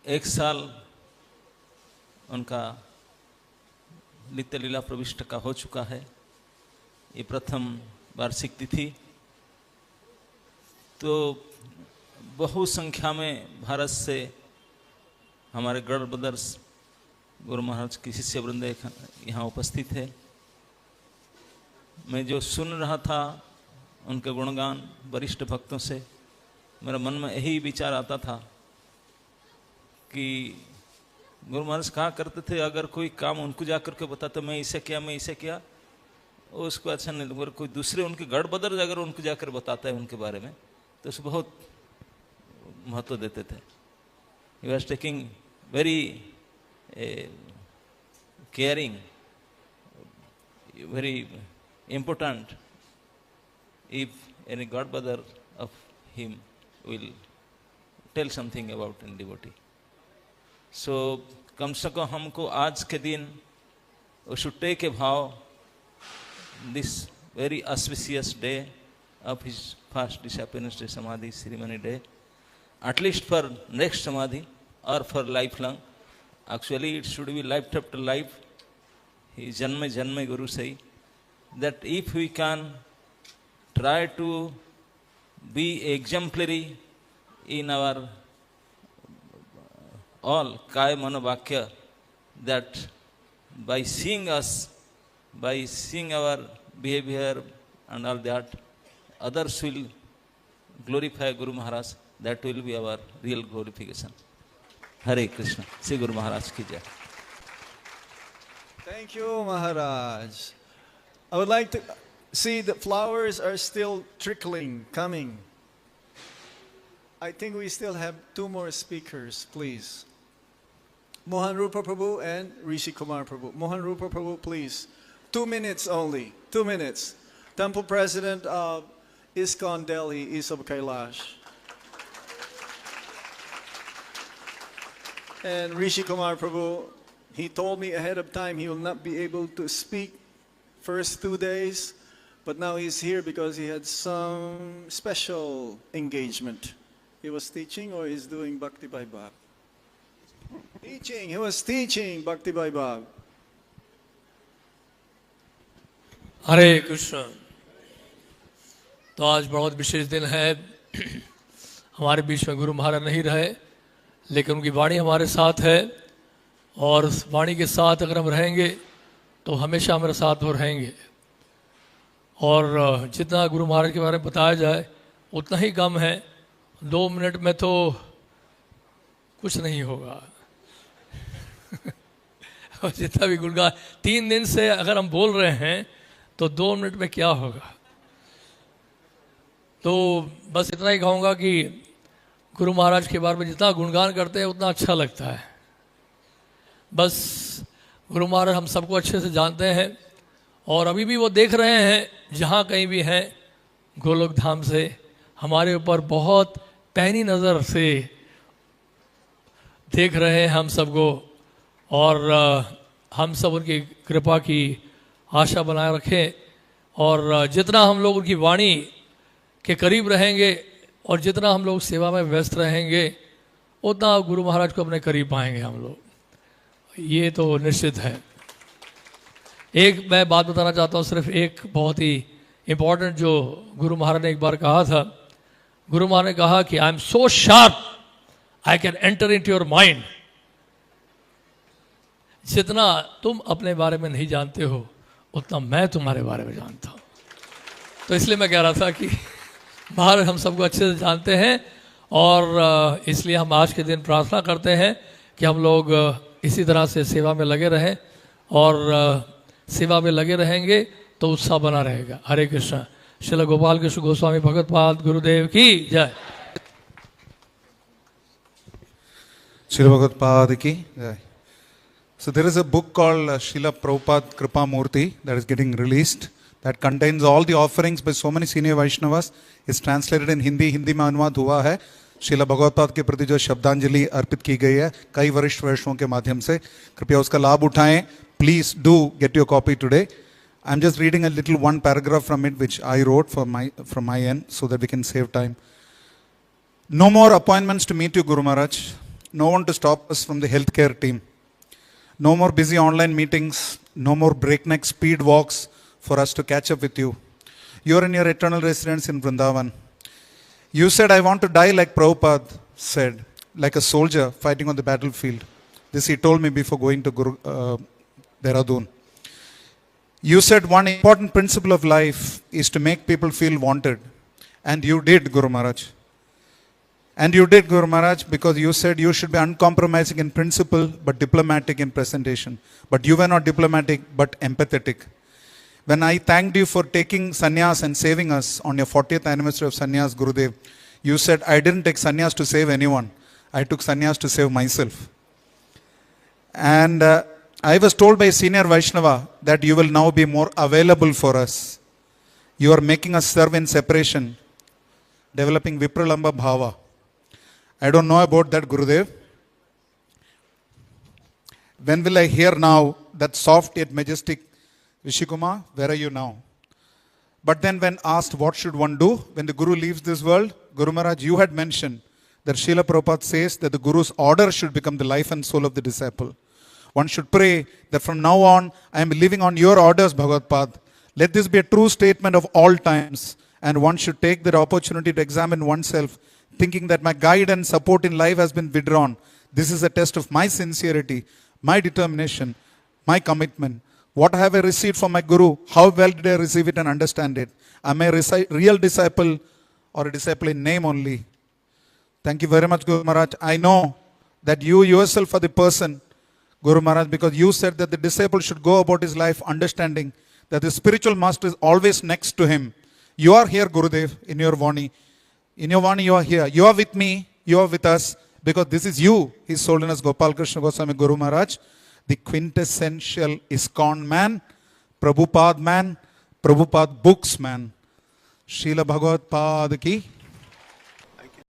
एक साल उनका नित्य लीला प्रविष्ट का हो चुका है। ये प्रथम वार्षिक तिथि, तो बहु संख्या में भारत से हमारे गढ़ ब्रदर्स गुरु महाराज की शिष्य वृंद यहाँ उपस्थित है। मैं जो सुन रहा था उनके गुणगान वरिष्ठ भक्तों से, मेरा मन में यही विचार आता था कि गुरु महाराज कहा करते थे, अगर कोई काम उनको जा करके बताते मैं इसे किया मैं इसे किया, उसको अच्छा नहीं, अगर कोई दूसरे उनके गढ़ ब्रदर्स अगर उनको जाकर बताता है उनके बारे में तो उसको बहुत महत्व देते थे। He was taking very caring, very important if any god brother of him will tell something about a devotee. So कम से कम हमको आज के दिन we should take a vow this very auspicious day of his first disappearance day, Samadhi ceremony day, at least for next Samadhi or for lifelong. Actually it should be life after life. He janma janma Guru say that if we can try to be exemplary in our all kaya mano vakya, that by seeing us, by seeing our behavior and all that, others will glorify Guru Maharaj. That will be our real glorification. Hare Krishna. Sri Guru Maharaj ki jai. Thank you, Maharaj. I would like to see the flowers are still trickling, coming. I think we still have two more speakers, please. Mohan Rupa Prabhu and Rishi Kumar Prabhu. Mohan Rupa Prabhu, please. 2 minutes only. 2 minutes. Temple President of ISKCON Delhi, Isab Kailash. And Rishi Kumar Prabhu, he told me ahead of time he will not be able to speak first 2 days, but now he's here because he had some special engagement. He was teaching or he's doing Bhakti Vaibhav? Teaching, he was teaching Bhakti Vaibhav. हरे कृष्ण। तो आज बहुत विशेष दिन है। हमारे बीच में गुरु महाराज नहीं रहे, लेकिन उनकी वाणी हमारे साथ है, और उस वाणी के साथ अगर हम रहेंगे तो हमेशा हमारे साथ वो रहेंगे। और जितना गुरु महाराज के बारे में बताया जाए उतना ही कम है। 2 मिनट में तो कुछ नहीं होगा। और जितना भी गुणगान 3 दिन से अगर हम बोल रहे हैं तो 2 मिनट में क्या होगा। तो बस इतना ही कहूँगा कि गुरु महाराज के बारे में जितना गुणगान करते हैं उतना अच्छा लगता है। बस गुरु महाराज हम सबको अच्छे से जानते हैं, और अभी भी वो देख रहे हैं जहाँ कहीं भी हैं, गोलोक धाम से हमारे ऊपर बहुत पैनी नज़र से देख रहे हैं हम सबको, और हम सब उनकी कृपा की आशा बनाए रखें। और जितना हम लोग उनकी वाणी के करीब रहेंगे और जितना हम लोग सेवा में व्यस्त रहेंगे उतना गुरु महाराज को अपने करीब पाएंगे हम लोग, ये तो निश्चित है। एक मैं बात बताना चाहता हूँ, सिर्फ एक बहुत ही इम्पोर्टेंट जो गुरु महाराज ने एक बार कहा था। गुरु महाराज ने कहा कि I am so sharp I can enter into your mind. जितना तुम अपने बारे में नहीं जानते हो उतना मैं तुम्हारे बारे में जानता हूँ। तो इसलिए मैं कह रहा था कि महाराज हम सबको अच्छे से जानते हैं, और इसलिए हम आज के दिन प्रार्थना करते हैं कि हम लोग इसी तरह से सेवा में लगे रहें, और सेवा में लगे रहेंगे तो उत्साह बना रहेगा। हरे कृष्ण। श्रील गोपाल कृष्ण गोस्वामी भगवत पाद गुरुदेव की जय। Srila Bhagavad ki jai. So there is a book called Srila Prabhupada Kripa Murti that is getting released, that contains all the offerings by so many senior Vaishnavas. It's translated in Hindi. Hindi में अनुवाद हुआ है। श्रीला भगवतपाद के प्रति जो शब्दांजलि अर्पित की गई है कई वरिष्ठ वैष्णवों के माध्यम से, कृपया उसका लाभ उठाएं। Please do get your copy today. I'm just reading a little one paragraph from it which I wrote from my end so that we can save time. No more appointments to meet you, Guru Maharaj. no one to stop us from the healthcare team. No more busy online meetings, no more breakneck speed walks for us to catch up with you. You are in your eternal residence in Vrindavan. You said, I want to die like Prabhupada said, like a soldier fighting on the battlefield. This he told me before going to Dehradun. You said one important principle of life is to make people feel wanted. And you did, Guru Maharaj. And you did, Guru Maharaj, because you said you should be uncompromising in principle but diplomatic in presentation. But you were not diplomatic but empathetic. When I thanked you for taking sannyas and saving us on your 40th anniversary of sannyas, Gurudev, you said, I didn't take sannyas to save anyone. I took sannyas to save myself. And I was told by a senior Vaishnava that you will now be more available for us. You are making us serve in separation, developing Vipralamba Bhava. I don't know about that, Gurudev. When will I hear now that soft yet majestic Vishikuma, where are you now? But then when asked what should one do when the Guru leaves this world, Guru Maharaj, you had mentioned that Srila Prabhupada says that the Guru's order should become the life and soul of the disciple. One should pray that from now on, I am living on your orders, Bhagavad Pad. Let this be a true statement of all times. And one should take the opportunity to examine oneself, thinking that my guide and support in life has been withdrawn. This is a test of my sincerity, my determination, my commitment. What have I received from my Guru? How well did I receive it and understand it? Am I a real disciple or a disciple in name only? Thank you very much, Guru Maharaj. I know that you yourself are the person, Guru Maharaj, because you said that the disciple should go about his life understanding that the spiritual master is always next to him. You are here, Gurudev, in your Vani. In your Vani, you are here. You are with me. You are with us. Because this is you, His Holiness Gopal Krishna Goswami Guru Maharaj, the quintessential ISKCON man, Prabhupada books man. Srila Bhagavad Pad ki